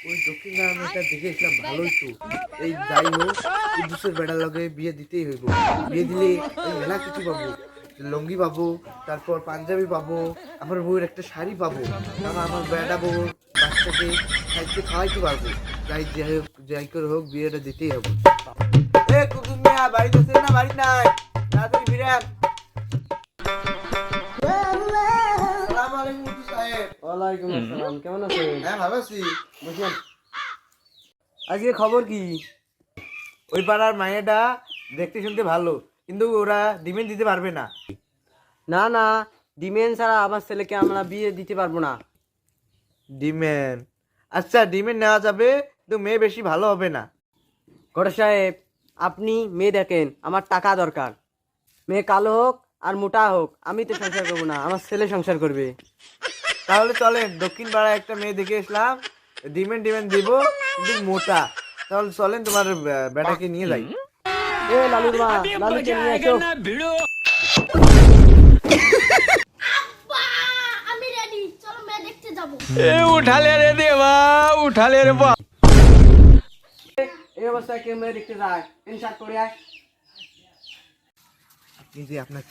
ওই দক্ষিণ গ্রামটা দেখেছিলাম ভালোই তো। এই যাই হোক কুদ্দুসের বেড়ার লগে বিয়ে দিতেই হইব। বিয়ে দিলে এই মেলা কিছু পাবো, লুঙ্গি পাবো, তারপর পাঞ্জাবি পাবো, আমার বউয়ের একটা শাড়ি পাবো, তারপর আমার বেড়া বউ বাচ্চাকে খাইতে খাওয়াইতে পারবো। যাই যাই হোক, যাই করে হোক বিয়েটা দিতেই হবে। এ কুকুর মিয়া বাড়িতে আছেন না? বাড়ি নাই, তাড়াতাড়ি ফিরেন। আসসালামু আলাইকুম কুদ্দুস সাহেব। ওয়ালাইকুম আসসালাম, কেমন আছেন? হ্যাঁ ভালো আছি। বসেন। আজকে খবর কি? ওই পাড়ার মাইয়াটা দেখতে শুনতে ভালো, কিন্তু ওরা ডিমেন্ড দিতে পারবে না। না না, ডিমেন ছাড়া আমার ছেলেকে আমরা বিয়ে দিতে পারবো না। ডিমেন্ড? আচ্ছা ডিমেন্ড নেওয়া যাবে, কিন্তু মেয়ে বেশি ভালো হবে না। ঘটক সাহেব, আপনি মেয়ে দেখেন, আমার টাকা দরকার। মেয়ে কালো হোক আর মোটা হোক, আমি তো সংসার করবো না, আমার ছেলে সংসার করবে। তাহলে চলেন দক্ষিণ পাড়ায় একটা মেয়ে দেখে এসলাম, ডিমেন্ড ডিমেন্ড দিব, কিন্তু মোটা। তাহলে চলেন তোমার বেটাকে নিয়ে যাই। এ লালুর মা, লালুকে নিয়ে এসো। আব্বা, আমি রেডি, চলো মেয়ে দেখতে যাবো। এই অবস্থায় কেউ মেয়ে দেখতে যায়, ইনসার্ট করে আয়। আপনি যে আপনার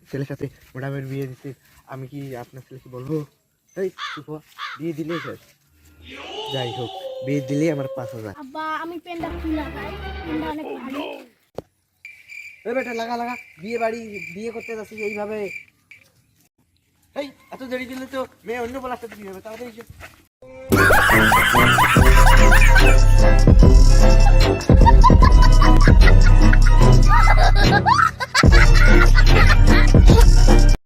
ছেলের সাথে ম্যাডামের বিয়ে দিতে, আমি কি আপনার ছেলেকে বলবো? এই চুপ হ, বিয়ে দিলে শেষ। যাই হোক বিয়ে দিলে আমার 5,000। আব্বা, আমি পেনটা খুলে লাগাই, পেনটা অনেক ভারী। এ বেটা লাগা লাগা, বিয়ে করতে যাচ্ছি এইভাবে। এই এত দেরি দিলে তো মেয়ে অন্য বলার সাথে বিয়ে হবে, তাড়াতাড়ি এসো। Ha ha ha ha!